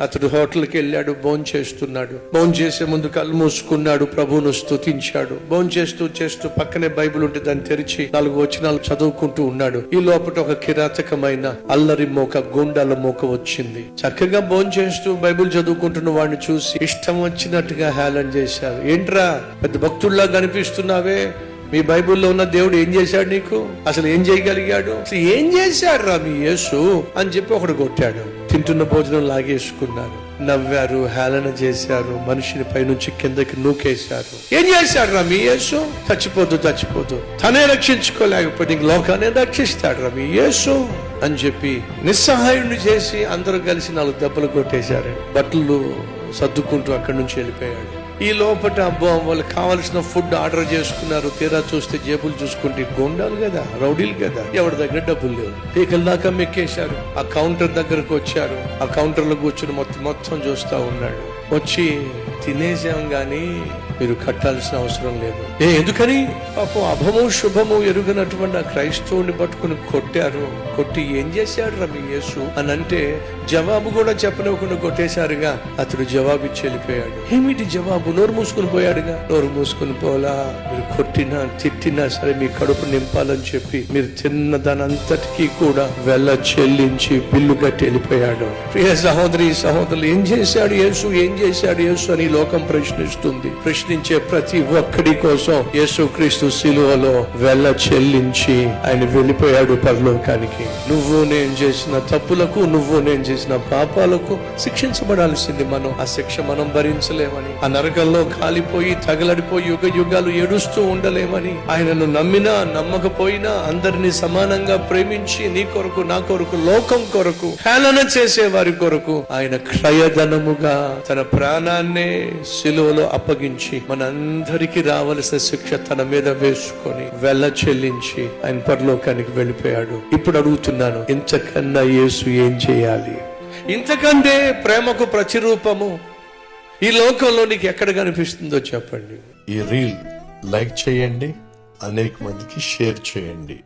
అతడు హోటల్కి వెళ్ళాడు, భోంచేస్తున్నాడు. భోంచేసే ముందు కళ్ళు మూసుకున్నాడు, ప్రభువును స్తుతించాడు. భోంచేస్తూ పక్కనే బైబిల్ ఉంటే దాన్ని తెరిచి 4 వచనాలు చదువుకుంటూ ఉన్నాడు. ఈ లోపల ఒక కిరాతకమైన అల్లరి మోక, గూండాల మోక వచ్చింది. చక్కగా భోంచేస్తూ బైబిల్ చదువుకుంటున్న వాడిని చూసి ఇష్టం వచ్చినట్టుగా హేళన చేశారు. ఏంట్రా పెద్ద భక్తుల్లా కనిపిస్తున్నావే, మీ బైబిల్లో ఉన్న దేవుడు ఏం చేశాడు నీకు, అసలు ఏం చేయగలిగాడు, అసలు ఏం చేశాడు రా మీ యేసు అని చెప్పి ఒకడు కొట్టాడు. తింటున్న భోజనం లాగేసుకున్నారు, నవ్వారు, హేళన చేశారు, మనిషిని పైనుంచి కిందకి నూకేశారు. ఏం చేశాడు రా మీ యేసు, చచ్చిపోతూ తనే రక్షించుకోలేకపోతే ఇంక లోకాన్ని రక్షిస్తాడు రా మీ యేసు అని చెప్పి నిస్సహాయుడిని చేసి అందరూ కలిసి 4 దెబ్బలు కొట్టేశారు. బట్టలు సర్దుకుంటూ అక్కడి నుంచి వెళ్ళిపోయాడు. ఈ లోపల అబ్బో వాళ్ళకి కావాల్సిన ఫుడ్ ఆర్డర్ చేసుకున్నారు. తీరా చూస్తే జేబులు చూసుకుంటే గోండాలు కదా, రౌడీలు కదా, ఎవరి దగ్గర డబ్బులు లేవు. పీకల దాకా మెక్కేశారు. ఆ కౌంటర్ దగ్గరకు వచ్చారు. ఆ కౌంటర్ లో కూర్చుని మొత్తం చూస్తా ఉన్నాడు. వచ్చి తినేసాం గాని మీరు కట్టాల్సిన అవసరం లేదు. ఎందుకని? పాపం అభము శుభము ఎరుగనటువంటి ఆ క్రైస్తవుని పట్టుకుని కొట్టారు. కొట్టి ఏం చేశాడు రా మీ యేసు అని అంటే జవాబు కూడా చెప్పనివ్వకుండా కొట్టేశారుగా. అతడు జవాబు ఇచ్చి వెళ్ళిపోయాడు. ఏమిటి జవాబు? నోరు మూసుకుని పోయాడుగా. నోరు మూసుకుని పోలా, మీరు కొట్టినా తిట్టినా సరే మీ కడుపు నింపాలని చెప్పి మీరు తిన్న దానంతటికీ కూడా వెల చెల్లించి బిల్లు కట్టి వెళ్ళిపోయాడు. ప్రియ సహోదరి సహోదరులు, ఏం చేశాడు యేసు, ఏం చేశాడు యేసు అని లోకం ప్రశ్నిస్తుంది. ప్రశ్నించే ప్రతి ఒక్కడి కోసం యేసుక్రీస్తు శిలువలో వెల చెల్లించి ఆయన వెళ్ళిపోయాడు పరలోకానికి. నువ్వు నేను చేసిన తప్పులకు, నువ్వు నేను చేసిన పాపాలకు శిక్షించబడాల్సింది మనం. ఆ శిక్ష మనం భరించలేమని, ఆ నరకంలో కాలిపోయి తగలడిపోయి యుగ యుగాలు ఏడుస్తూ ఉండలేమని, ఆయనను నమ్మినా నమ్మకపోయినా అందరినీ సమానంగా ప్రేమించి నీ కొరకు నా కొరకు లోకం కొరకు హేళన చేసే వారి కొరకు ఆయన క్రయధనముగా తన ప్రాణాన్నే శిలువలో అప్పగించి మనందరికీ రావలసిన శిక్ష తన మీద వేసుకొని వెల చెల్లించి ఆయన పరలోకానికి వెళ్ళిపోయాడు. ఇప్పుడు అడుగుతున్నాను, ఇంతకన్నా యేసు ఏం చేయాలి? ఇంతకంటే ప్రేమకు ప్రతిరూపము ఈ లోకంలో నీకు ఎక్కడ కనిపిస్తుందో చెప్పండి. ఈ రీల్ లైక్ చేయండి, అనేక మందికి షేర్ చేయండి.